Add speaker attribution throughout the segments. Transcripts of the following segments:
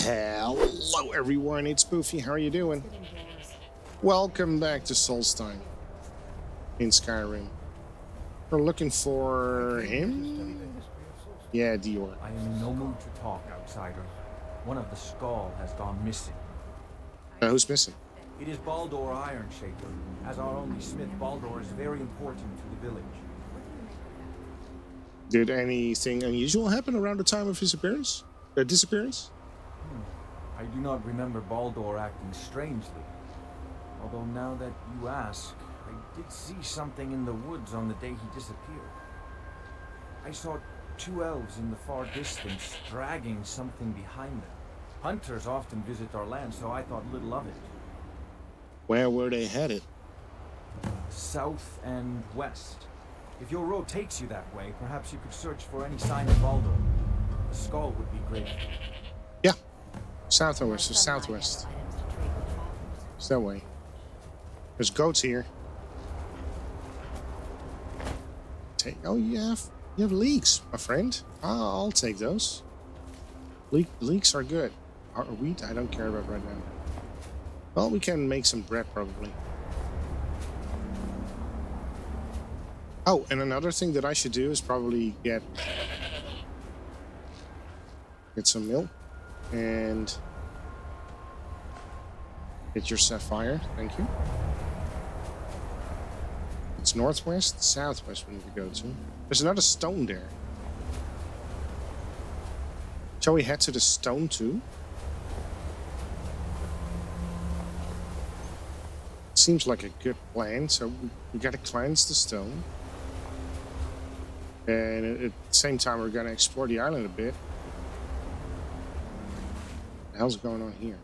Speaker 1: Hello everyone, it's Poofy. How are you doing? Welcome back to Solstein in Skyrim. We're looking for him? Yeah, Dior.
Speaker 2: I am in no mood to talk, outsider. One of the Skull has gone missing.
Speaker 1: Who's missing?
Speaker 2: It is Baldur Ironshaper. As our only smith, Baldur is very important to the village.
Speaker 1: Did anything unusual happen around the time of his disappearance?
Speaker 2: I do not remember Baldur acting strangely. Although now that you ask, I did see something in the woods on the day he disappeared. I saw two elves in the far distance dragging something behind them. Hunters often visit our land, so I thought little of it.
Speaker 1: Where were they headed?
Speaker 2: South and west. If your road takes you that way, perhaps you could search for any sign of Baldur. The Skull would be grateful.
Speaker 1: Yeah. Southwest or southwest. It's that way. There's goats here. Oh, you have leeks, my friend. I'll take those. Leeks are good. Wheat, I don't care about right now. Well, we can make some bread probably. Oh, and another thing that I should do is probably get some milk and get your sapphire. Thank you. It's northwest, southwest we need to go to. There's another stone there. Shall we head to the stone too? Seems like a good plan. So we gotta cleanse the stone. And at the same time, we're gonna explore the island a bit. What the hell's going on here?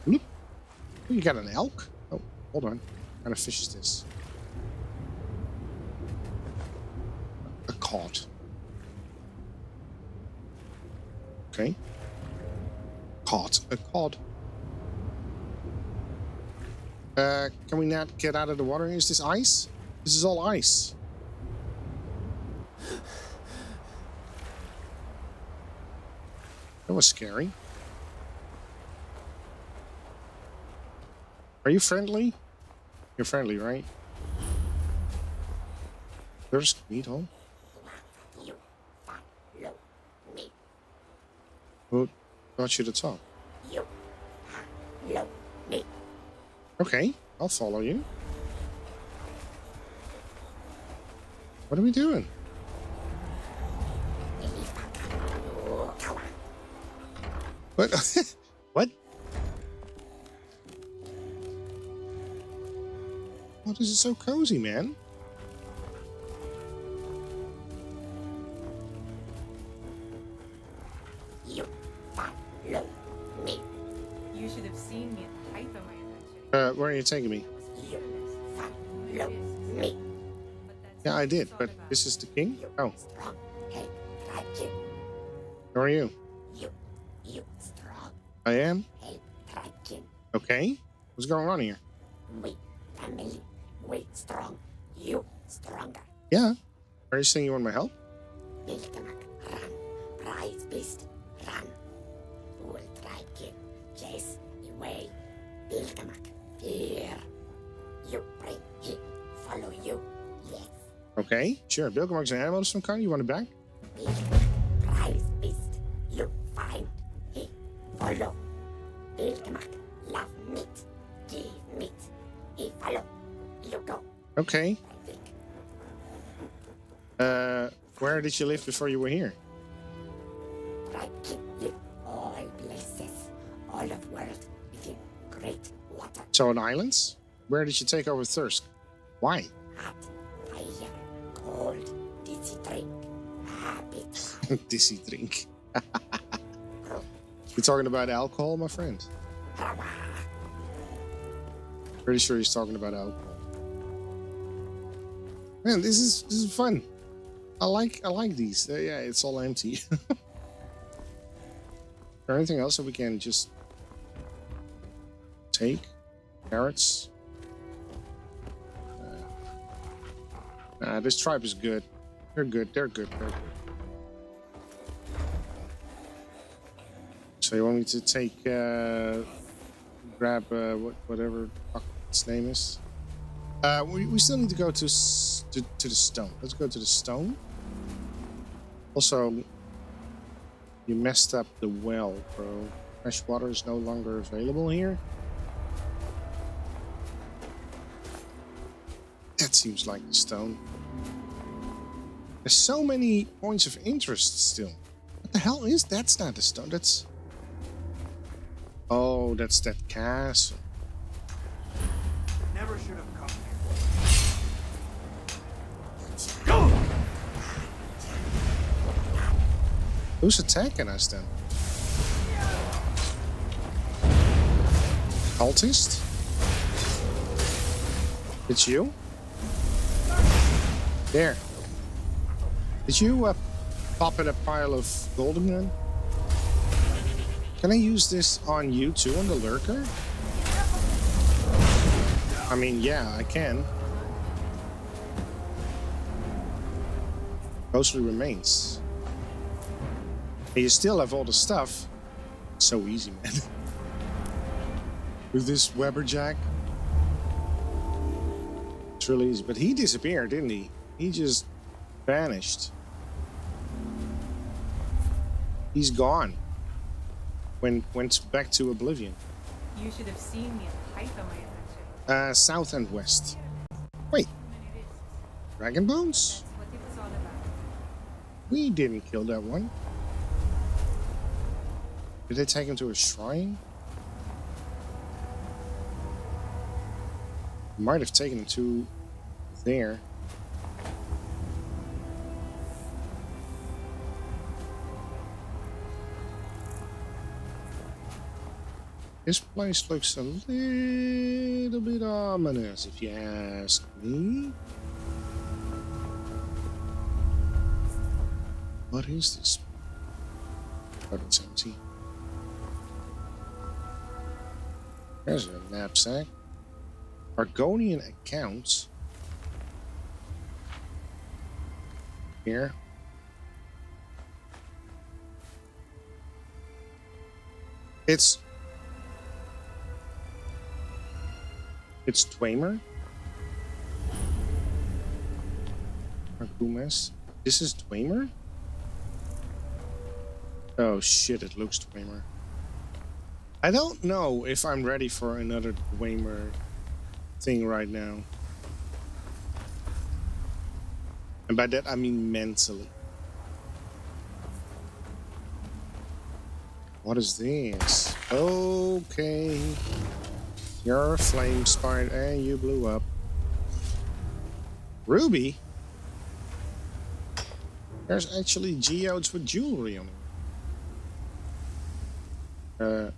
Speaker 1: Bloop. Oh, you got an elk? Oh, hold on. What kind of fish is this? A cod. Okay. Caught a cod. Can we not get out of the water? Is this ice? This is all ice. That was scary. Are you friendly? You're friendly, right? There's meat hole. Who got you to talk? Okay, I'll follow you. What are we doing? What? What? Oh, this is so cozy, man.
Speaker 3: You should have seen me at the height of my adventure.
Speaker 1: Where are you taking me? Yeah, I did, but this is the king? Oh. How are you?
Speaker 3: You strong.
Speaker 1: I am?
Speaker 3: King.
Speaker 1: Okay. What's going on here?
Speaker 3: We family. We strong. You stronger.
Speaker 1: Yeah. Are you saying you want my help?
Speaker 3: Bilkamak, run. Prize beast, run. Will try kill. Chase away. Bilkamak, fear. You bring him. Follow you. Yes.
Speaker 1: Okay, sure. Bilkamak's an animal of some kind. You want it back?
Speaker 3: Bilkamak, prize beast. You find him. Follow. Bilkamak, love meat. Give meat. He follow. You go.
Speaker 1: Okay.
Speaker 3: I think.
Speaker 1: Where did you live before you were here?
Speaker 3: Right, you all places, all of world within great water.
Speaker 1: So on islands? Where did you take over Thirsk? Why?
Speaker 3: Hot, fire, cold, dizzy drink, habit.
Speaker 1: Dizzy drink. You're talking about alcohol, my friend? Pretty sure he's talking about alcohol. Man, this is fun. I like these. Yeah, it's all empty. Is there anything else that we can just take? Carrots? This tribe is good. They're good. So you want me to take, grab whatever the fuck its name is? We still need to go to the stone. Let's go to the stone. Also, you messed up the well, bro. Fresh water is no longer available here. That seems like the stone. There's so many points of interest still. What the hell is that? That's not the stone. That's... Oh, that's that castle.
Speaker 2: Never should have come here.
Speaker 1: Who's attacking us then? Cultist? It's you? There. Did you pop in a pile of golden gun? Can I use this on you too, on the lurker? I mean, yeah, I can. Ghostly remains. And you still have all the stuff. So easy, man. With this Weberjack. It's really easy. But he disappeared, didn't he? He just vanished. He's gone. Went back to Oblivion.
Speaker 4: You should have seen me at the height of my adventure.
Speaker 1: South and west. Wait. Dragon bones?
Speaker 4: That's what it was all about.
Speaker 1: We didn't kill that one. Did they take him to a shrine? Might have taken him to there. This place looks a little bit ominous, if you ask me. What is this? Oh, it's empty. There's a knapsack. Argonian accounts. Here. It's Dwemer. Argumes. This is Dwemer? Oh shit, it looks Dwemer. I don't know if I'm ready for another Dwemer thing right now. And by that I mean mentally. What is this? Okay. You're a flame spider and you blew up. Ruby? There's actually geodes with jewelry on them.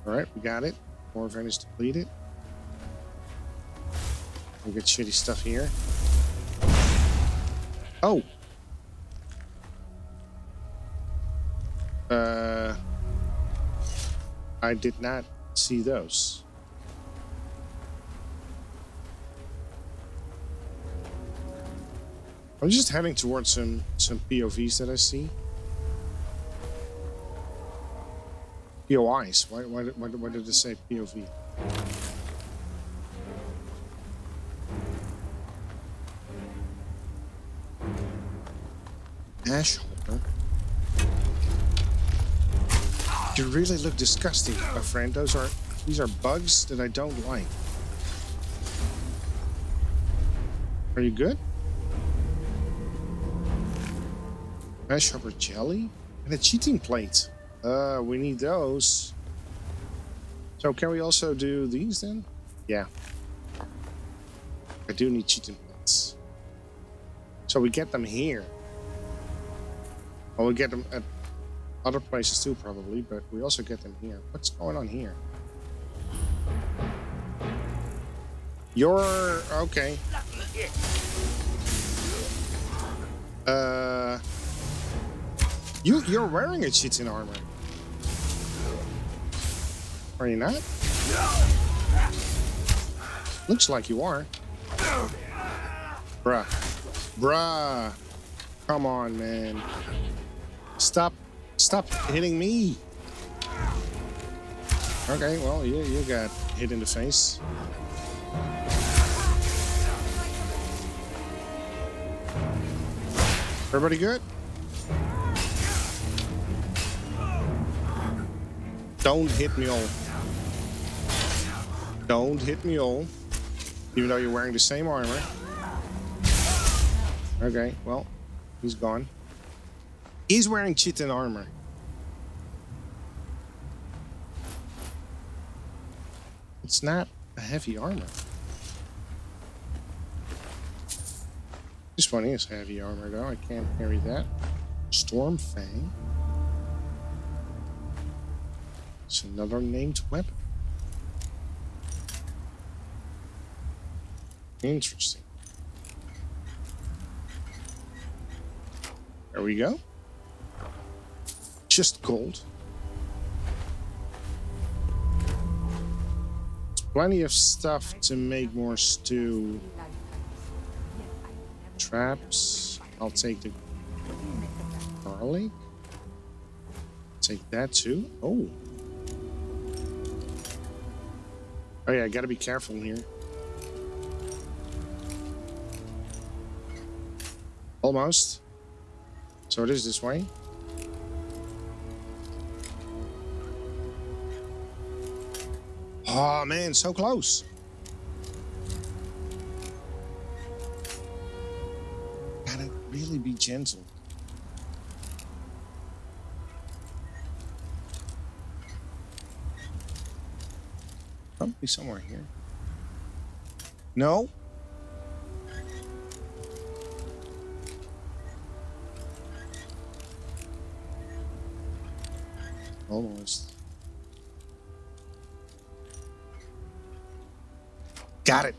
Speaker 1: Alright, we got it. More advantage depleted. We get shitty stuff here. Oh! I did not see those. I'm just heading towards some POVs that I see. POIs. Why did it say POV? Ash hopper. You really look disgusting, my friend. These are bugs that I don't like. Are you good? Ash hopper jelly and a cheating plate. We need those. So can we also do these then? Yeah. I do need cheating plates. So we get them here. Well, we get them at other places too, probably, but we also get them here. What's going on here? You're... okay. You're wearing a cheating armor. Are you not? Looks like you are. Bruh. Bruh. Come on, man. Stop hitting me. Okay, well, you got hit in the face. Everybody good? Don't hit me all. Don't hit me all. Even though you're wearing the same armor. Okay, well, he's gone. He's wearing chitin armor. It's not a heavy armor. This one is heavy armor, though. I can't carry that. Storm Fang. It's another named weapon. Interesting. There we go. Just gold. There's plenty of stuff to make more stew. Traps. I'll take the garlic. Take that too. Oh. Oh yeah, I gotta be careful here. Almost. So it is this way. Oh man, so close. Gotta really be gentle. Probably somewhere here. No. Almost. Got it.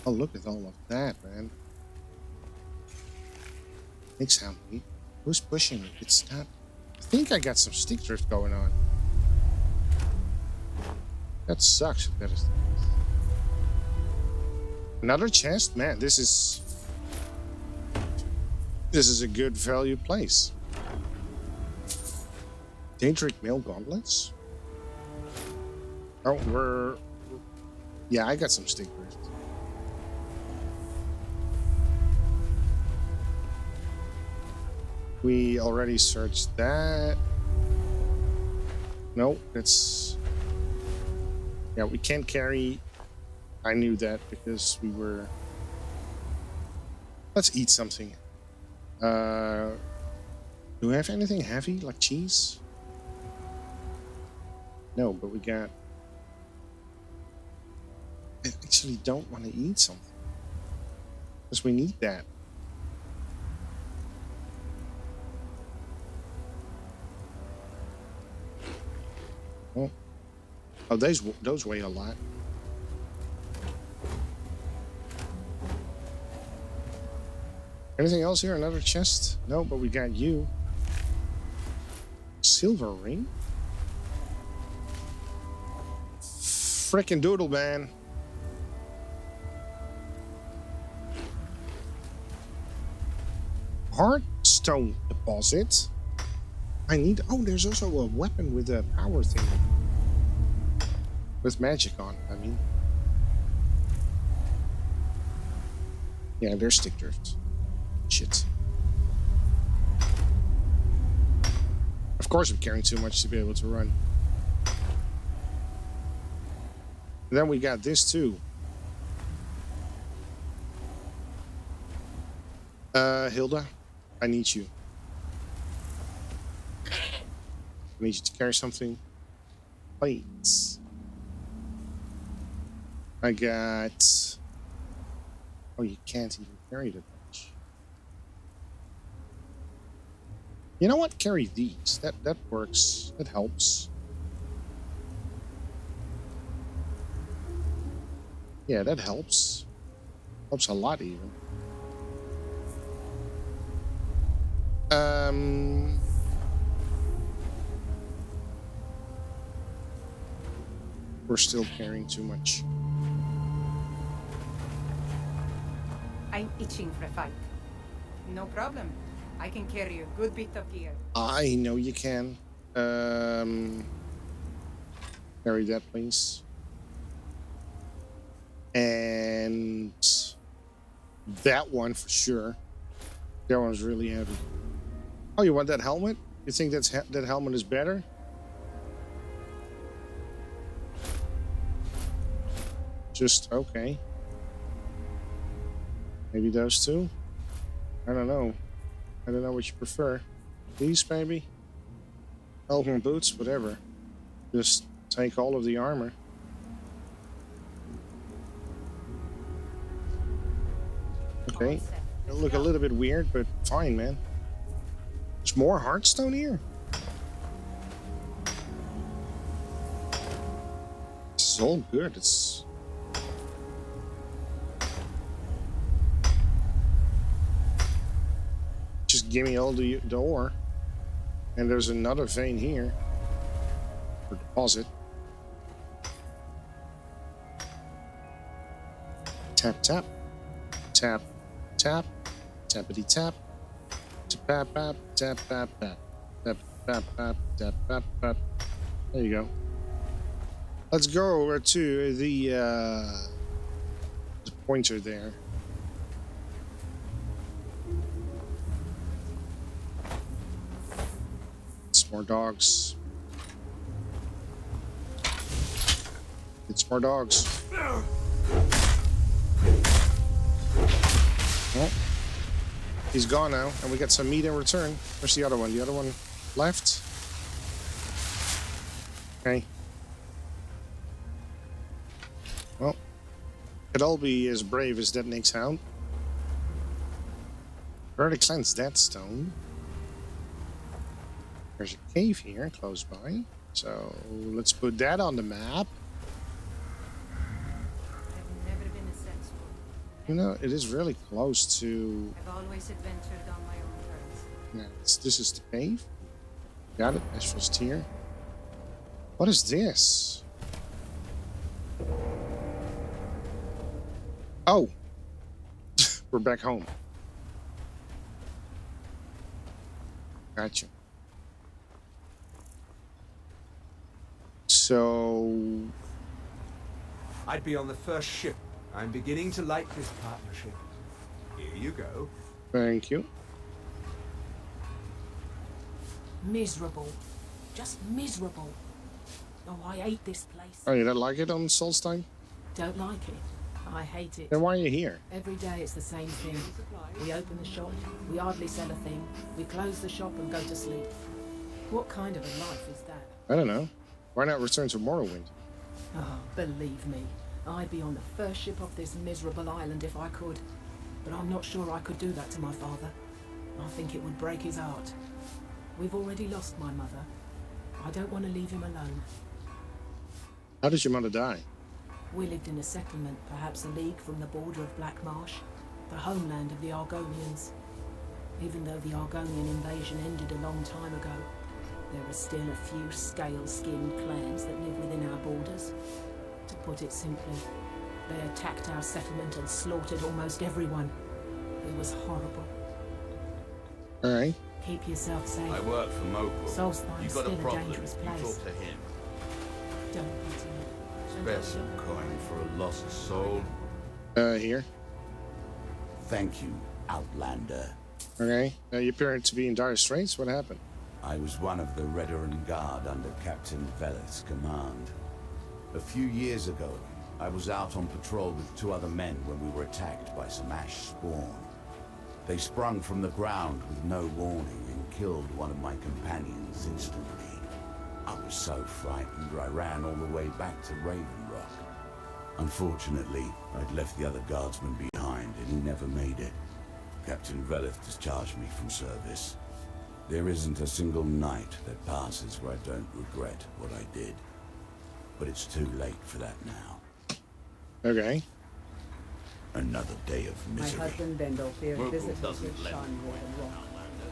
Speaker 1: Oh, look at all of that, man. Thanks, Hamley. Who's pushing me? It's not. I think I got some stick drift going on. That sucks. That is. Another chest? Man, this is a good value place. Daedric mail gauntlets? Oh, yeah, I got some stick drift. We already searched that. No, that's... Yeah, we can't carry... I knew that because we were... Let's eat something. Do we have anything heavy, like cheese? No, but we got... I actually don't want to eat something. Because we need that. Oh, those weigh a lot. Anything else here? Another chest? No, but we got you. Silver ring? Frickin' doodle, man. Heartstone deposit. I need... Oh, there's also a weapon with a power thing. With magic on, I mean. Yeah, there's stick drift. Shit. Of course I'm carrying too much to be able to run. And then we got this too. Hilda, I need you. I need you to carry something. Plates. I got... Oh, you can't even carry that much. You know what? Carry these. That works. That helps. Yeah, that helps. Helps a lot, even. We're still carrying too much.
Speaker 4: I'm itching for a fight. No problem. I can carry a good bit of gear.
Speaker 1: I know you can. Carry that, please. And that one for sure. That one's really heavy. Oh, you want that helmet? You think that helmet is better? Just okay. Maybe those two? I don't know. I don't know what you prefer. These, maybe? Elven boots, whatever. Just take all of the armor. Okay. It'll look a little bit weird, but fine, man. There's more Hearthstone here? This is all good. It's... Just give me all the ore. And there's another vein here. For deposit. Tap, tap. Tap, tap. Tappity tap. Tap, tap, tap, tap, tap. Tap, tap, tap, tap, tap, tap. There you go. Let's go over to the pointer there. It's more dogs. It's more dogs. Oh. He's gone now, and we get some meat in return. Where's the other one? The other one left? Okay. Well, could all be as brave as that Nick's hound. Already cleansed that stone. There's a cave here close by. So let's put that on the map.
Speaker 4: I've never been a sensible.
Speaker 1: You know, it is really close to...
Speaker 4: I've always adventured on my own terms.
Speaker 1: Yeah, this is the cave. Got it. Ashraf's tier. What is this? Oh. We're back home. Gotcha. So...
Speaker 5: I'd be on the first ship. I'm beginning to like this partnership. Here you go.
Speaker 1: Thank you.
Speaker 6: Miserable. Just miserable. Oh, I hate this place.
Speaker 1: Oh, you don't like it on Solstheim?
Speaker 6: Don't like it. I hate it.
Speaker 1: Then why are you here?
Speaker 6: Every day it's the same thing. We open the shop, we hardly sell a thing. We close the shop and go to sleep. What kind of a life is that?
Speaker 1: I don't know. Why not return to Morrowind?
Speaker 6: Oh, believe me, I'd be on the first ship off this miserable island if I could. But I'm not sure I could do that to my father. I think it would break his heart. We've already lost my mother. I don't want to leave him alone.
Speaker 1: How did your mother die?
Speaker 6: We lived in a settlement, perhaps a league from the border of Black Marsh, the homeland of the Argonians. Even though the Argonian invasion ended a long time ago, there are still a few scale-skinned clans that live within our borders. To put it simply, they attacked our settlement and slaughtered almost everyone. It was horrible.
Speaker 1: All right.
Speaker 6: Keep yourself safe.
Speaker 7: I work for Mopul.
Speaker 6: Solstheim's
Speaker 7: You got
Speaker 6: still
Speaker 7: a
Speaker 6: a
Speaker 7: problem,
Speaker 6: dangerous
Speaker 7: you
Speaker 6: place.
Speaker 7: talk to him.
Speaker 6: Don't pity me.
Speaker 7: Spare some coin for a lost soul.
Speaker 1: Here.
Speaker 8: Thank you, Outlander.
Speaker 1: Okay. You appear to be in dire straits. What happened?
Speaker 8: I was one of the Redoran Guard under Captain Veleth's command. A few years ago, I was out on patrol with 2 other men when we were attacked by some ash spawn. They sprung from the ground with no warning and killed one of my companions instantly. I was so frightened I ran all the way back to Raven Rock. Unfortunately, I'd left the other guardsmen behind and he never made it. Captain Veleth discharged me from service. There isn't a single night that passes where I don't regret what I did. But it's too late for that now.
Speaker 1: Okay.
Speaker 8: Another day of
Speaker 9: My
Speaker 8: misery.
Speaker 9: husband Vendel feared
Speaker 7: Mopul
Speaker 9: visitors
Speaker 7: doesn't
Speaker 9: with
Speaker 7: let
Speaker 9: Shinewood and Rock.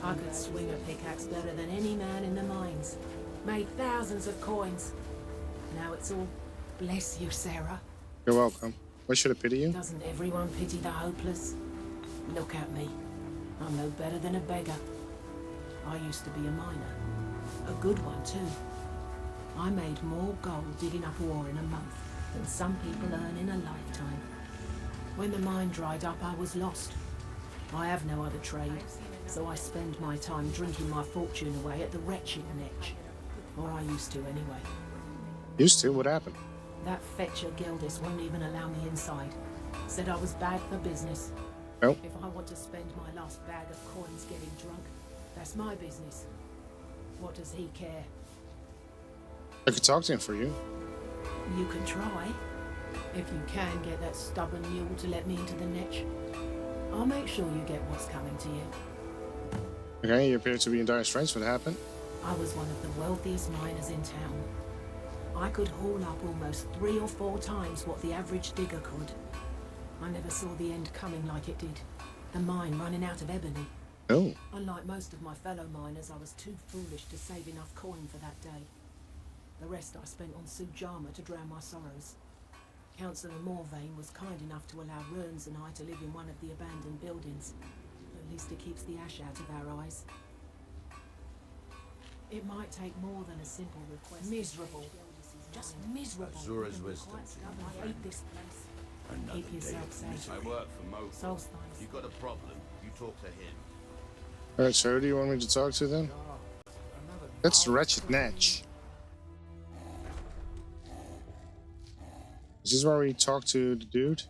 Speaker 6: I could swing a pickaxe better than any man in the mines. Made thousands of coins. Now it's all, bless you, Sarah.
Speaker 1: You're welcome. Why should I pity you?
Speaker 6: Doesn't everyone pity the hopeless? Look at me. I'm no better than a beggar. I used to be a miner. A good one, too. I made more gold digging up ore in a month than some people earn in a lifetime. When the mine dried up, I was lost. I have no other trade, so I spend my time drinking my fortune away at the wretched Netch. Or I used to, anyway.
Speaker 1: Used to? What happened?
Speaker 6: That fetcher Gildis won't even allow me inside. Said I was bad for business.
Speaker 1: Oh.
Speaker 6: If I want to spend my last bag of coins getting drunk, that's my business. What does he care?
Speaker 1: I could talk to him for you.
Speaker 6: You can try. If you can get that stubborn mule to let me into the Netch, I'll make sure you get what's coming to you.
Speaker 1: Okay, you appear to be in dire straits. What happened?
Speaker 6: I was one of the wealthiest miners in town. I could haul up almost 3 or 4 times what the average digger could. I never saw the end coming like it did. The mine running out of ebony.
Speaker 1: Oh.
Speaker 6: Unlike most of my fellow miners, I was too foolish to save enough coin for that day. The rest I spent on Sujama to drown my sorrows. Councillor Morvain was kind enough to allow Rurns and I to live in one of the abandoned buildings. At least it keeps the ash out of our eyes. It might take more than a simple request. Miserable. Just miserable.
Speaker 7: Azura's wisdom.
Speaker 6: I hate this place.
Speaker 7: Another
Speaker 6: Keep
Speaker 7: day
Speaker 6: yourself
Speaker 7: of
Speaker 6: safe.
Speaker 7: misery. I work for Mopo.
Speaker 6: Solstice.
Speaker 7: If you've got a problem, you talk to him.
Speaker 1: Alright, so who do you want me to talk to then? That's the wretched Natch. Is this where we talk to the dude?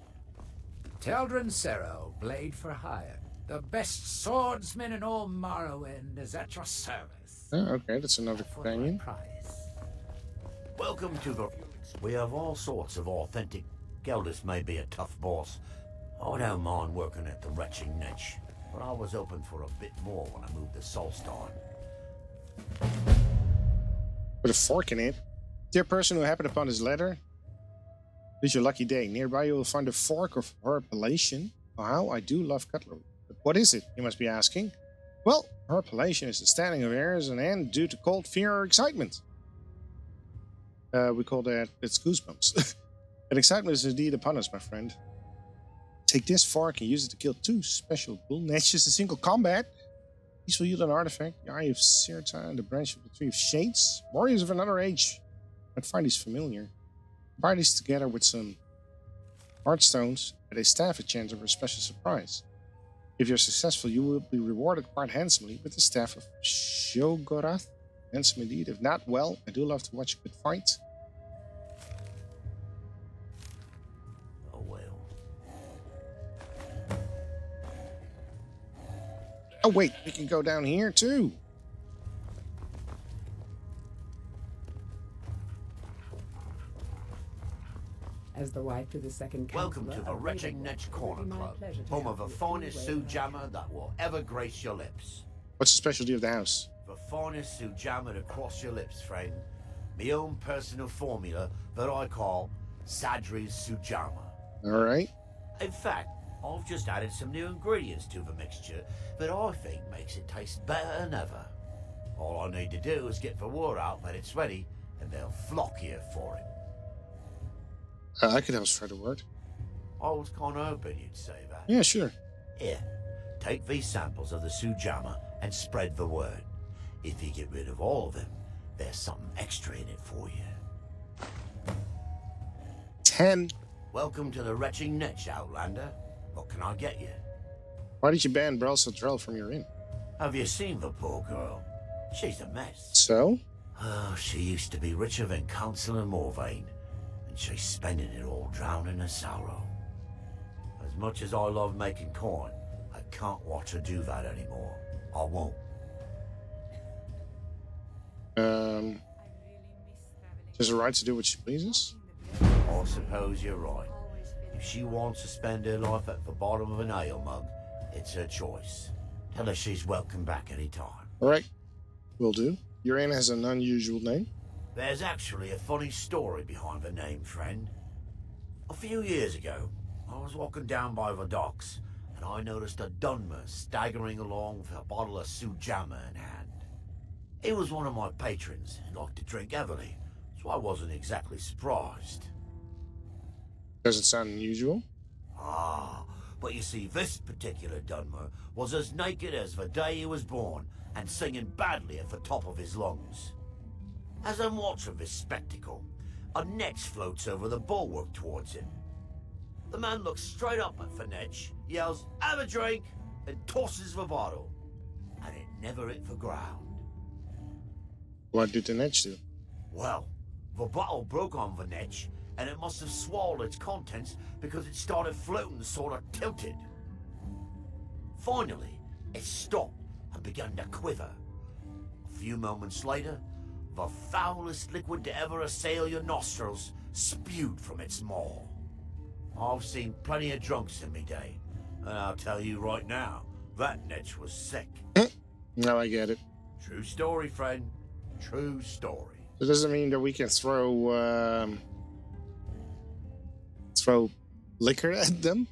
Speaker 9: Teldrin Cerro, blade for hire. The best swordsman in all Morrowind is at your service.
Speaker 1: Oh, okay, that's another
Speaker 9: For the
Speaker 1: companion.
Speaker 9: price.
Speaker 10: Welcome to the... We have all sorts of authentic... Geldis may be a tough boss. I don't mind working at the retching niche, but I was hoping for a bit more when I moved to Solstar.
Speaker 1: With a fork in it. Dear person who happened upon this letter, it is your lucky day. Nearby you will find a fork of herpellation. Oh, how I do love cutlery. But what is it, you must be asking? Well, herpellation is the standing of air as an end due to cold, fear, or excitement. We call that, it's goosebumps. That excitement is indeed upon us, my friend. Take this fork and use it to kill 2 special bull natches in single combat. These will yield an artifact, the Eye of Sirta and the branch of the Tree of Shades. Warriors of another age might find these familiar. Combine these together with some heartstones and a staff enchanter for a special surprise. If you're successful, you will be rewarded quite handsomely with the staff of Shogorath. Handsome indeed. If not, well, I do love to watch a good fight.
Speaker 10: Oh well.
Speaker 1: Oh wait, we can go down here too.
Speaker 11: As the wife to the second
Speaker 10: Welcome to
Speaker 11: councillor
Speaker 10: the
Speaker 11: of
Speaker 10: Wretched
Speaker 11: Ravenloft,
Speaker 10: Netch
Speaker 11: it
Speaker 10: Corner
Speaker 11: would be my
Speaker 10: Club,
Speaker 11: pleasure to
Speaker 10: home
Speaker 11: help
Speaker 10: of the
Speaker 11: you
Speaker 10: finest
Speaker 11: any way I
Speaker 10: Sujama
Speaker 11: can.
Speaker 10: that will ever grace your lips.
Speaker 1: What's the specialty of the house?
Speaker 10: The finest Sujama to cross your lips, friend. My own personal formula that I call Sadri's Sujama.
Speaker 1: Alright.
Speaker 10: In fact, I've just added some new ingredients to the mixture that I think makes it taste better than ever. All I need to do is get the word out that it's ready, and they'll flock here for it.
Speaker 1: I could help spread the word.
Speaker 10: I was kind of hoping you'd say that.
Speaker 1: Yeah, sure.
Speaker 10: Here, take these samples of the Sujama and spread the word. If you get rid of all of them, there's something extra in it for you.
Speaker 1: 10.
Speaker 10: Welcome to the Retching Netch, Outlander. What can I get you?
Speaker 1: Why did you ban Brelsotrel from your inn?
Speaker 10: Have you seen the poor girl? She's a mess.
Speaker 1: So?
Speaker 10: Oh, she used to be richer than Councillor Morvain, and she's spending it all drowning in sorrow. As much as I love making coin, I can't watch her do that anymore. I won't.
Speaker 1: She has a right to do what she pleases?
Speaker 10: I suppose you're right. If she wants to spend her life at the bottom of an ale mug, it's her choice. Tell her she's welcome back any time.
Speaker 1: Alright. Will do. Your inn has an unusual name.
Speaker 10: There's actually a funny story behind the name, friend. A few years ago, I was walking down by the docks, and I noticed a Dunmer staggering along with a bottle of Sujama in hand. He was one of my patrons and liked to drink heavily, so I wasn't exactly surprised.
Speaker 1: Does it sound unusual?
Speaker 10: Ah, But you see, this particular Dunmer was as naked as the day he was born and singing badly at the top of his lungs. As I'm watching this spectacle, a netch floats over the bulwark towards him. The man looks straight up at the netch, yells, "Have a drink," and tosses the bottle. And it never hit the ground.
Speaker 1: What did the netch do?
Speaker 10: Well, the bottle broke on the netch, and it must have swallowed its contents because it started floating sort of tilted. Finally, it stopped and began to quiver. A few moments later, the foulest liquid to ever assail your nostrils spewed from its maw. I've seen plenty of drunks in me day, and I'll tell you right now, that netch was sick.
Speaker 1: Now I get it.
Speaker 10: True story, friend. True story.
Speaker 1: So does it mean that we can throw liquor at them?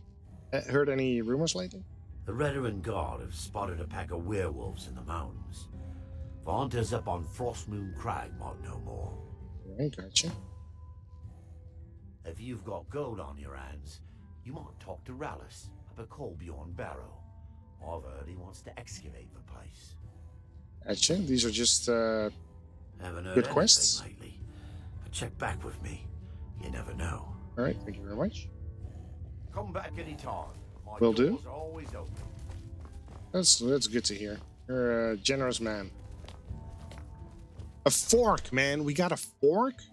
Speaker 1: Heard any rumors lately?
Speaker 10: The Redoran Guard have spotted a pack of werewolves in the mountains. The hunters up on Frostmoon Crag might know more.
Speaker 1: Right, gotcha.
Speaker 10: If you've got gold on your hands, you might talk to Rallis up at Colbjorn Barrow. I've heard he wants to excavate the place.
Speaker 1: Gotcha. These are just
Speaker 10: Haven't heard
Speaker 1: good
Speaker 10: anything
Speaker 1: quests.
Speaker 10: lately. But check back with me. You never know.
Speaker 1: All right, thank you very much.
Speaker 10: Come back anytime. My
Speaker 1: Will do.
Speaker 10: doors are always open.
Speaker 1: That's good to hear. You're a generous man. A fork, man. We got a fork?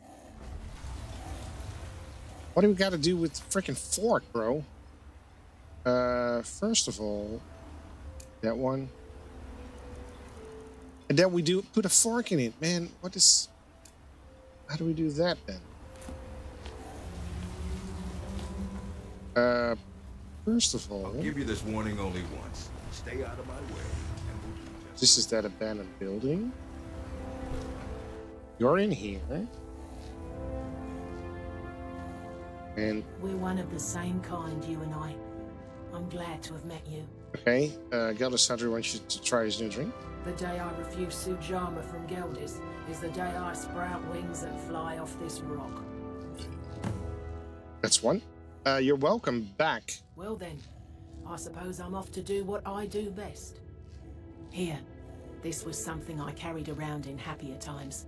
Speaker 1: What do we got to do with freaking fork, bro? First of all, that one. And then we do put a fork in it. Man, what is... How do we do that then? First of all...
Speaker 12: I'll give you this warning only once. Stay out of my way, and we'll do just...
Speaker 1: This is that abandoned building. You're in here. And...
Speaker 6: We're one of the same kind, you and I. I'm glad to have met you.
Speaker 1: Okay, Geldis wants you to try his new drink.
Speaker 6: The day I refuse Sujama from Geldis is the day I sprout wings and fly off this rock.
Speaker 1: That's one. You're welcome back.
Speaker 6: Well then, I suppose I'm off to do what I do best. Here, this was something I carried around in happier times.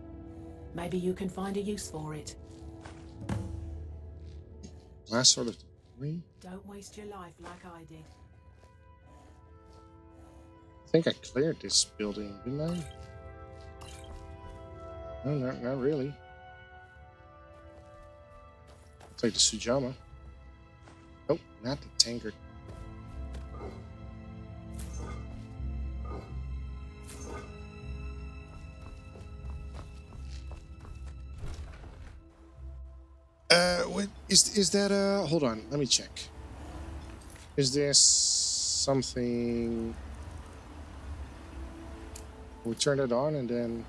Speaker 6: Maybe you can find a use for it.
Speaker 1: Last sort of degree.
Speaker 6: Don't waste your life like I did.
Speaker 1: I think I cleared this building, didn't I? No, not really. I'll take the Sujama. Nope, not the tankard. What is that? Hold on, let me check. Is this something? We turn it on and then...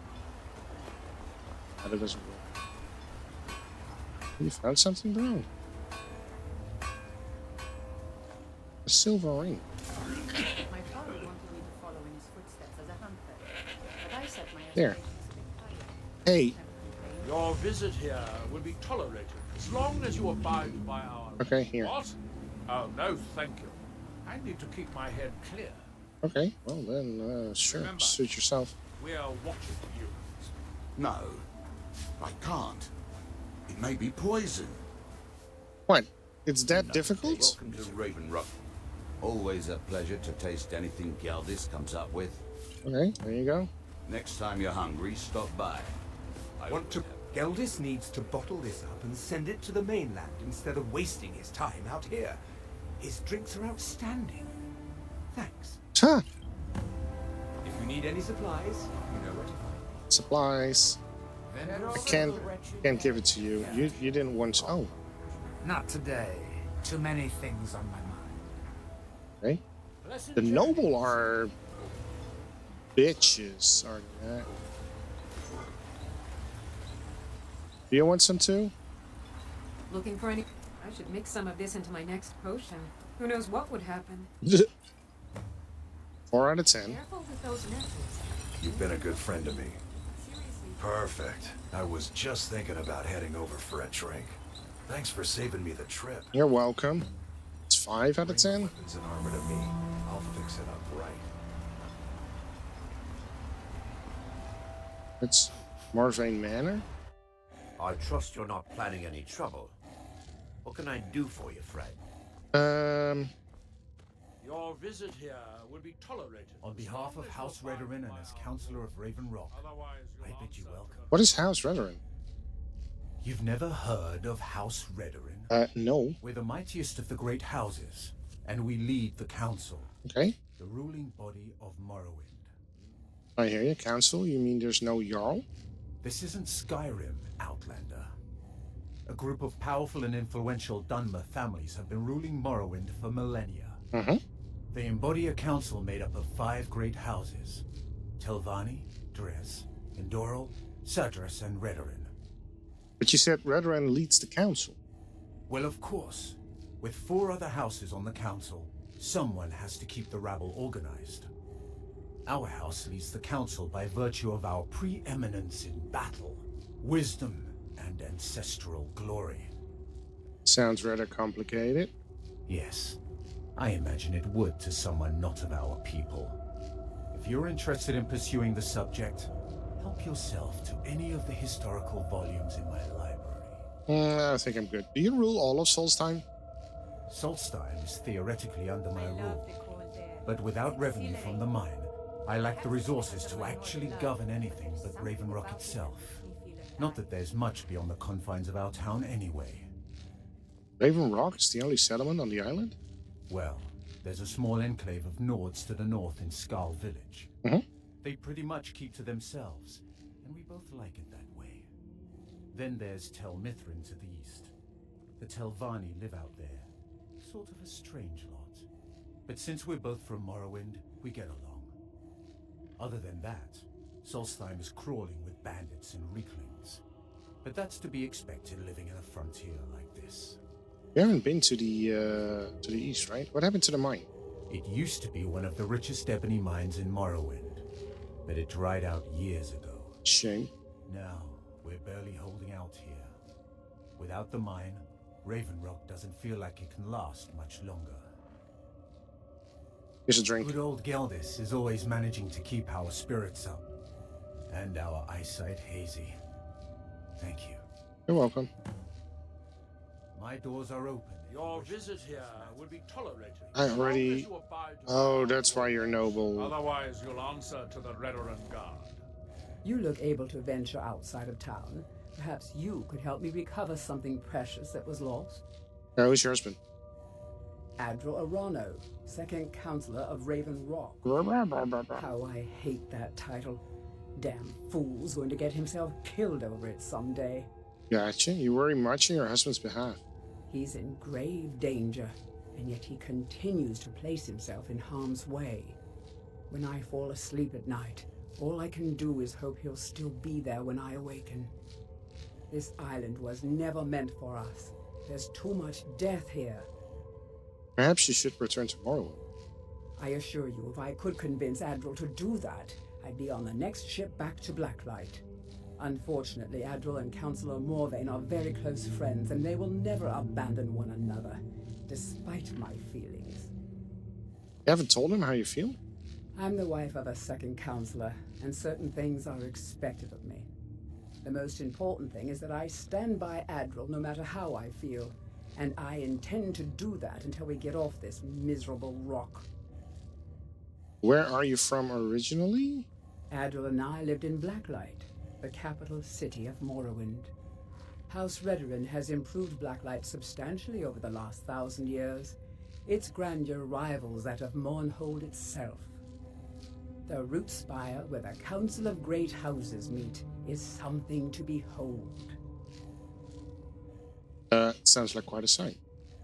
Speaker 1: Oh, that doesn't work. You found something, bro? A silver ring.
Speaker 4: My father wanted me to follow in his footsteps as a hunter, but I set my
Speaker 1: There. Hey.
Speaker 13: Your visit here will be tolerated as long as you abide by our...
Speaker 1: Okay, here.
Speaker 13: What? Oh, no, thank you. I need to keep my head clear.
Speaker 1: Okay, well then, sure.
Speaker 13: Remember,
Speaker 1: Suit yourself.
Speaker 13: We are watching you.
Speaker 8: No, I can't. It may be poison.
Speaker 1: What? It's that difficult?
Speaker 8: Welcome to Raven Rock. Always a pleasure to taste anything Geldis comes up with.
Speaker 1: Okay, there you go.
Speaker 8: Next time you're hungry, stop by.
Speaker 5: Geldis needs to bottle this up and send it to the mainland instead of wasting his time out here. His drinks are outstanding. Thanks.
Speaker 1: Huh.
Speaker 5: If you need any supplies, you know where to find me.
Speaker 1: Supplies. I can't give it to you. You didn't want to. Oh.
Speaker 9: Not today. Too many things on my mind.
Speaker 1: Okay. The noble are bitches, aren't they? Do you want some too?
Speaker 14: Looking for any... I should mix some of this into my next potion. Who knows what would happen?
Speaker 1: 4 out of 10.
Speaker 14: Careful with those methods.
Speaker 12: You've been a good friend to me. Perfect. I was just thinking about heading over for a drink. Thanks for saving me the trip.
Speaker 1: You're welcome. It's 5 out of 10.
Speaker 12: Weapons and armor to me. I'll fix it up right.
Speaker 1: It's Morvain Manor.
Speaker 10: I trust you're not planning any trouble. What can I do for you, Fred?
Speaker 13: Your visit here will be tolerated.
Speaker 2: On behalf of House Redorin and as Councillor of Raven Rock, I bid you welcome.
Speaker 1: What is House Redorin?
Speaker 2: You've never heard of House Redorin?
Speaker 1: No.
Speaker 2: We're the mightiest of the great houses, and we lead the council.
Speaker 1: Okay.
Speaker 2: The ruling body of Morrowind.
Speaker 1: I hear you. Council? You mean there's no Jarl?
Speaker 2: This isn't Skyrim, Outlander. A group of powerful and influential Dunmer families have been ruling Morrowind for millennia. They embody a council made up of 5 great houses. Telvanni, Dres, Indoril, Cedrus, and Redorin.
Speaker 1: But you said Redorin leads the council.
Speaker 2: Well, of course. With 4 other houses on the council, someone has to keep the rabble organized. Our house leads the council by virtue of our preeminence in battle, wisdom, and ancestral glory.
Speaker 1: Sounds rather complicated.
Speaker 2: Yes, I imagine it would to someone not of our people. If you're interested in pursuing the subject, help yourself to any of the historical volumes in my library.
Speaker 1: I think I'm good. Do you rule all of Solstheim?
Speaker 2: Solstheim is theoretically under my rule, but without revenue from the mine, I lack the resources to actually govern anything but Raven Rock itself. Not that there's much beyond the confines of our town anyway.
Speaker 1: Raven Rock is the only settlement on the island?
Speaker 2: Well, there's a small enclave of Nords to the north in Skarl Village. They pretty much keep to themselves, and we both like it that way. Then there's Tel Mithrin to the east. The Telvanni live out there. Sort of a strange lot. But since we're both from Morrowind, we get along. Other than that, Solstheim is crawling with bandits and Reeklings. But that's to be expected living in a frontier like this.
Speaker 1: You haven't been to the east, right? What happened to the mine?
Speaker 2: It used to be one of the richest ebony mines in Morrowind, but it dried out years ago.
Speaker 1: Shame.
Speaker 2: Now, we're barely holding out here. Without the mine, Raven Rock doesn't feel like it can last much longer.
Speaker 1: Here's a drink.
Speaker 2: Good old Geldis is always managing to keep our spirits up, and our eyesight hazy. Thank you.
Speaker 1: You're welcome.
Speaker 2: My doors are open.
Speaker 13: Your visit here will be tolerated.
Speaker 1: I already...
Speaker 13: as long as you abide to
Speaker 1: Oh, that's why you're noble.
Speaker 13: Otherwise, you'll answer to the Redoran Guard.
Speaker 11: You look able to venture outside of town. Perhaps you could help me recover something precious that was lost.
Speaker 1: Who's your husband?
Speaker 11: Adril Arano, second counselor of Raven Rock. How I hate that title. Damn fool's going to get himself killed over it someday.
Speaker 1: Gotcha. You worry much on your husband's behalf.
Speaker 11: He's in grave danger, and yet he continues to place himself in harm's way. When I fall asleep at night, all I can do is hope he'll still be there when I awaken. This island was never meant for us. There's too much death here.
Speaker 1: Perhaps you should return to Morrowind.
Speaker 11: I assure you, if I could convince Adril to do that, I'd be on the next ship back to Blacklight. Unfortunately, Adril and Councillor Morvain are very close friends, and they will never abandon one another, despite my feelings.
Speaker 1: You haven't told him how you feel?
Speaker 11: I'm the wife of a second counselor, and certain things are expected of me. The most important thing is that I stand by Adril no matter how I feel, and I intend to do that until we get off this miserable rock.
Speaker 1: Where are you from originally?
Speaker 11: Adril and I lived in Blacklight, the capital city of Morrowind. House Redorin has improved Blacklight substantially over the last 1,000 years. Its grandeur rivals that of Mournhold itself. The root spire where the Council of Great Houses meet is something to behold.
Speaker 1: Sounds like quite a sight.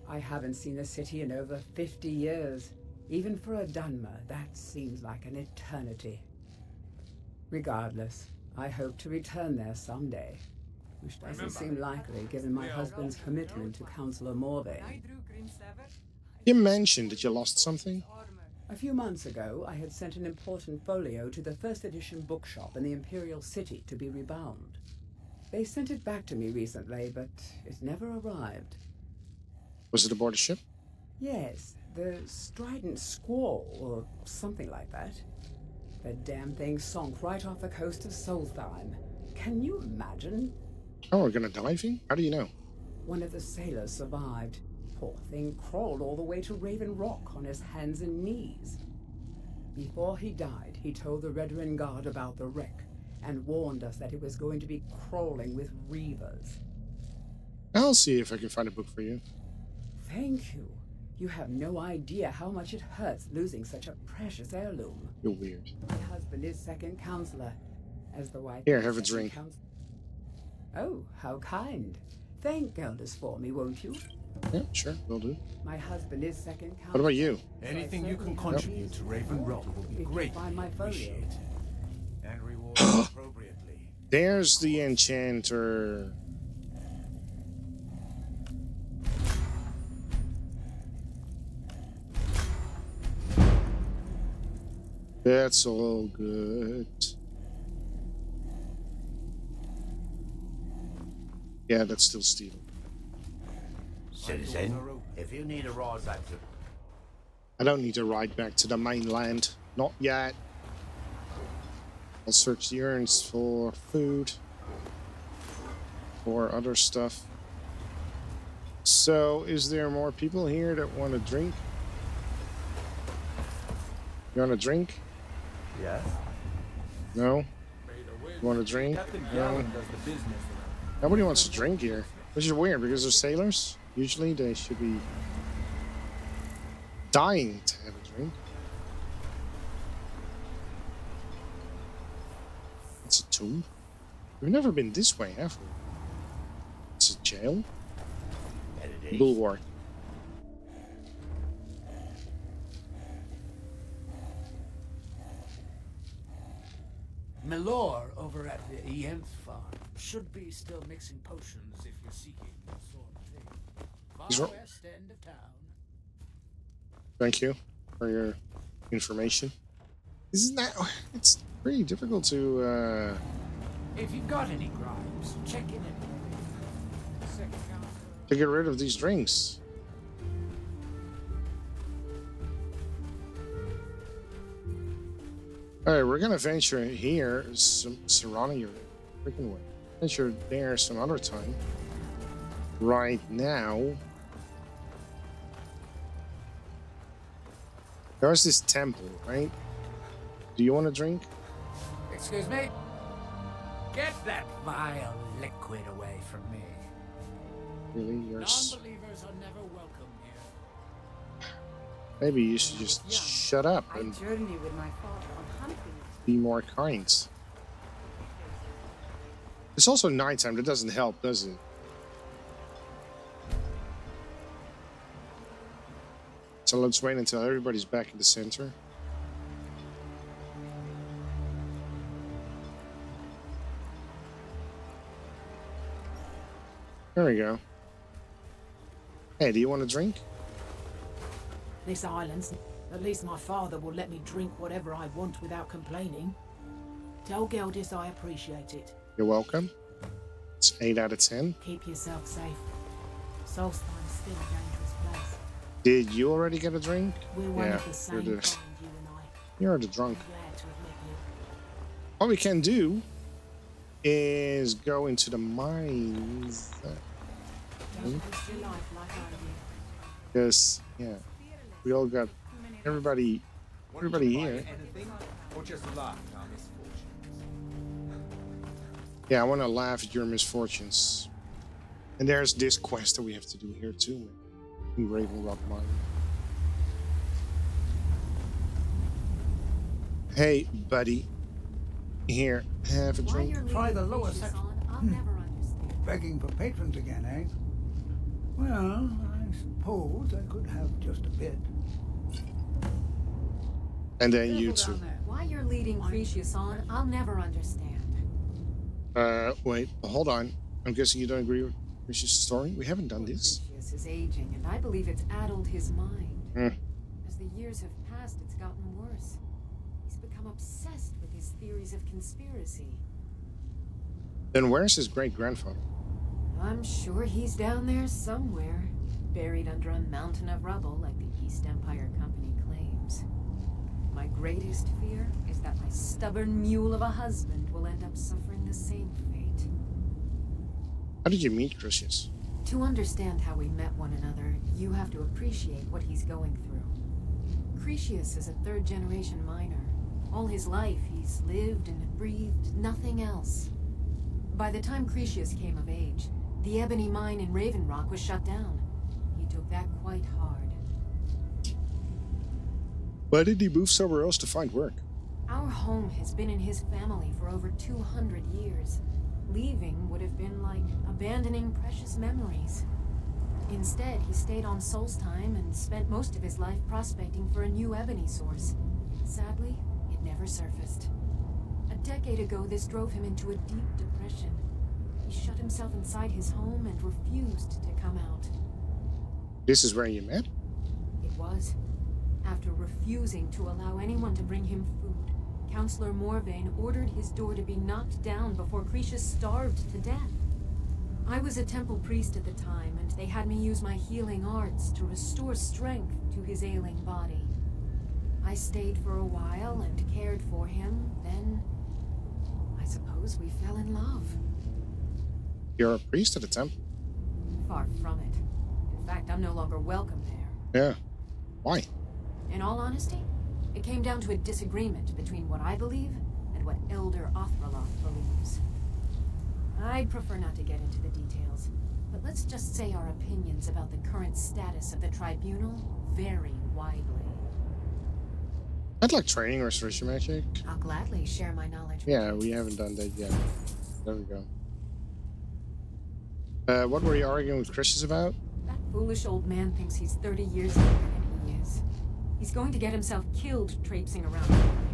Speaker 11: I haven't seen the city in over 50 years. Even for a Dunmer, that seems like an eternity. Regardless, I hope to return there someday, which doesn't seem likely given my husband's commitment to Councillor Morvain.
Speaker 1: You mentioned that you lost something?
Speaker 11: A few months ago, I had sent an important folio to the first edition bookshop in the Imperial City to be rebound. They sent it back to me recently, but it never arrived.
Speaker 1: Was it aboard a ship?
Speaker 11: Yes, the strident squall, or something like that. The damn thing sunk right off the coast of Solstheim. Can you imagine?
Speaker 1: Oh, we're gonna dive in? How do you know?
Speaker 11: One of the sailors survived. Poor thing crawled all the way to Raven Rock on his hands and knees. Before he died, he told the Redoran Guard about the wreck and warned us that it was going to be crawling with reavers.
Speaker 1: I'll see if I can find a book for you.
Speaker 11: Thank you. You have no idea how much it hurts losing such a precious heirloom.
Speaker 1: You're weird.
Speaker 11: My husband is second counselor, as the wife.
Speaker 1: Here, have a drink.
Speaker 11: Oh, how kind. Thank Gelders for me, won't you?
Speaker 1: Yeah, sure, will do.
Speaker 11: My husband is second counselor.
Speaker 1: What about you?
Speaker 5: Anything you can contribute to Raven Rock will be greatly appreciated. And rewarded appropriately.
Speaker 1: There's the enchanter. That's all good. Yeah, that's still stealing.
Speaker 10: Citizen, if you need a ride back to...
Speaker 1: I don't need to ride back to the mainland. Not yet. I'll search the urns for food. For other stuff. So, is there more people here that want to drink? You want to drink?
Speaker 2: Yes.
Speaker 1: No? You want to drink?
Speaker 2: Captain
Speaker 1: No?
Speaker 2: Gallen does the business.
Speaker 1: Nobody wants to drink here. Which is weird, because they're sailors. Usually they should be dying to have a drink. It's a tomb. We've never been this way, have we? It's a jail? Bulwark.
Speaker 9: Milor over at the Ienth farm should be still mixing potions if you're seeking that sort of thing.
Speaker 1: He's
Speaker 9: Far
Speaker 1: wrong.
Speaker 9: west end of town.
Speaker 1: Thank you for your information. Isn't that... It's pretty difficult to,
Speaker 9: If you've got any gripes, check in anyway. Second counselor.
Speaker 1: to get rid of these drinks. Alright, we're gonna venture here, surrounding your freaking way. Venture there some other time. Right now. There's this temple, right? Do you want to drink?
Speaker 9: Excuse me? Get that vile liquid away from me.
Speaker 1: Really? You're
Speaker 9: Non-believers are never welcome here.
Speaker 1: Maybe you should just shut up
Speaker 4: I
Speaker 1: and
Speaker 4: journey with my father on hunting.
Speaker 1: be more kind. It's also nighttime. That doesn't help, does it? So let's wait until everybody's back in the center. There we go. Hey, do you want to drink?
Speaker 6: This island's... At least my father will let me drink whatever I want without complaining. Tell Geldis I appreciate it.
Speaker 1: You're welcome. It's 8 out of 10.
Speaker 6: Keep yourself safe. Solstheim's still a dangerous place.
Speaker 1: Did you already get a drink?
Speaker 6: We're one of the same
Speaker 1: you're
Speaker 6: kind,
Speaker 1: the,
Speaker 6: you and I.
Speaker 1: you're the drunk.
Speaker 6: I'm glad to have met you.
Speaker 1: What we can do is go into the mines.
Speaker 6: Don't risk your life like I did.
Speaker 1: Because, yeah, we all got everybody here.
Speaker 5: Anything, or just laugh at our misfortunes?
Speaker 1: Yeah, I want to laugh at your misfortunes. And there's this quest that we have to do here too, in Raven Rock Mine. Hey, buddy. Here, have a drink.
Speaker 15: Try the lower section.
Speaker 4: I'll never understand.
Speaker 15: Begging for patrons again, eh? Well, I suppose I could have just a bit.
Speaker 1: And then you
Speaker 15: Careful
Speaker 1: too.
Speaker 15: down there.
Speaker 4: Why you're leading Cretius on, I'll never understand.
Speaker 1: Wait, hold on. I'm guessing you don't agree with Rich's story? We haven't done this.
Speaker 4: Cretius is aging, and I believe it's addled his mind.
Speaker 1: Hmm.
Speaker 4: As the years have passed, it's gotten worse. He's become obsessed with his theories of conspiracy.
Speaker 1: Then where's his great-grandfather?
Speaker 4: I'm sure he's down there somewhere, buried under a mountain of rubble like the East Empire Company claims. My greatest fear is that my stubborn mule of a husband will end up suffering the same fate.
Speaker 1: How did you meet Crucius?
Speaker 4: To understand how we met one another, you have to appreciate what he's going through. Crucius is a third-generation miner. All his life, he's lived and breathed nothing else. By the time Crucius came of age, the ebony mine in Raven Rock was shut down. He took that quite hard.
Speaker 1: Why did he move somewhere else to find work?
Speaker 4: Our home has been in his family for over 200 years. Leaving would have been like abandoning precious memories. Instead, he stayed on Solstheim and spent most of his life prospecting for a new ebony source. Sadly, it never surfaced. A decade ago, this drove him into a deep depression. He shut himself inside his home and refused to come out.
Speaker 1: This is where you met?
Speaker 4: It was. After refusing to allow anyone to bring him food, Counselor Morvain ordered his door to be knocked down before Crucius starved to death. I was a temple priest at the time, and they had me use my healing arts to restore strength to his ailing body. I stayed for a while and cared for him, then I suppose we fell in love.
Speaker 1: You're a priest at a temple?
Speaker 4: Far from it. In fact, I'm no longer welcome there.
Speaker 1: Yeah. Why?
Speaker 4: In all honesty, it came down to a disagreement between what I believe and what Elder Othraloth believes. I'd prefer not to get into the details, but let's just say our opinions about the current status of the tribunal vary widely.
Speaker 1: I'd like training restoration magic.
Speaker 4: I'll gladly share my knowledge with
Speaker 1: Yeah,
Speaker 4: you.
Speaker 1: we haven't done that yet. There we go. What were you arguing with Crucius about?
Speaker 4: That foolish old man thinks he's 30 years younger than he is. He's going to get himself killed traipsing around the mine.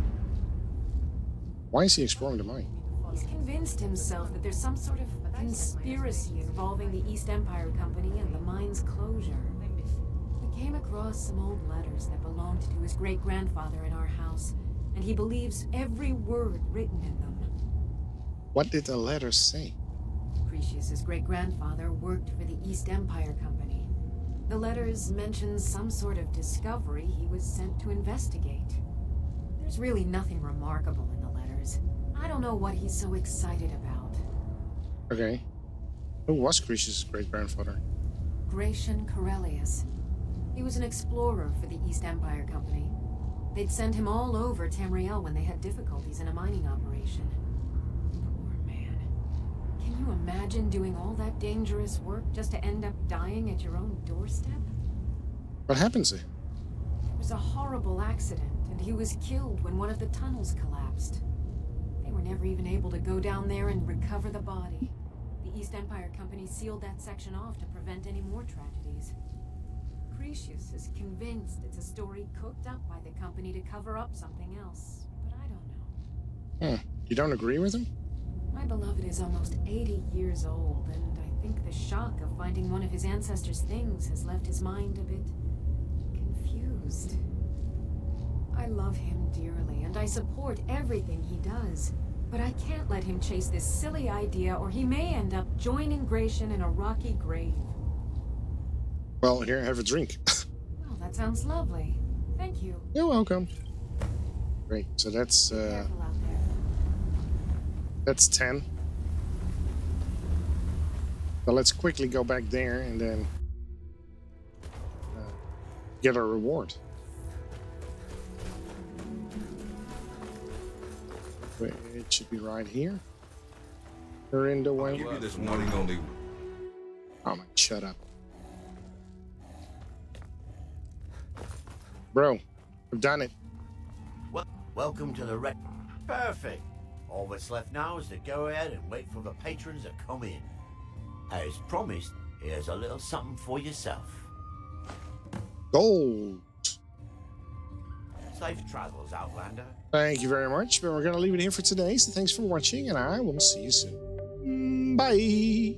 Speaker 1: Why is he exploring the mine?
Speaker 4: He's convinced himself that there's some sort of conspiracy involving the East Empire Company and the mine's closure. We came across some old letters that belonged to his great-grandfather in our house, and he believes every word written in them.
Speaker 1: What did the letters say?
Speaker 4: Crucius's great-grandfather worked for the East Empire Company. The letters mention some sort of discovery he was sent to investigate. There's really nothing remarkable in the letters. I don't know what he's so excited about.
Speaker 1: Okay. Who was Crucius' great-grandfather?
Speaker 4: Gratian Corellius. He was an explorer for the East Empire Company. They'd send him all over Tamriel when they had difficulties in a mining operation. Poor man. Can you imagine doing all that dangerous work just to end up dying at your own doorstep?
Speaker 1: What happened to him?
Speaker 4: It was a horrible accident, and he was killed when one of the tunnels collapsed. They were never even able to go down there and recover the body. The East Empire Company sealed that section off to prevent any more tragedies. Crucius is convinced it's a story cooked up by the company to cover up something else, but I don't know.
Speaker 1: You don't agree with him?
Speaker 4: My beloved is almost 80 years old, and I think the shock of finding one of his ancestors' things has left his mind a bit confused. I love him dearly, and I support everything he does, but I can't let him chase this silly idea, or he may end up joining Gratian in a rocky grave.
Speaker 1: Well, here, have a drink.
Speaker 4: Well, that sounds lovely. Thank you.
Speaker 1: You're welcome. Great, so that's,
Speaker 4: Be careful out there.
Speaker 1: that's 10. So let's quickly go back there and then get our reward. Wait, it should be right here. We're in the way.
Speaker 12: I'll give you this warning only.
Speaker 1: Oh my, shut up. Bro, I've done it.
Speaker 10: Well, welcome to the red. Perfect. All that's left now is to go ahead and wait for the patrons to come in. As promised, here's a little something for yourself.
Speaker 1: Gold.
Speaker 10: Safe travels, Outlander.
Speaker 1: Thank you very much, but we're going to leave it here for today. So thanks for watching, and I will see you soon. Bye.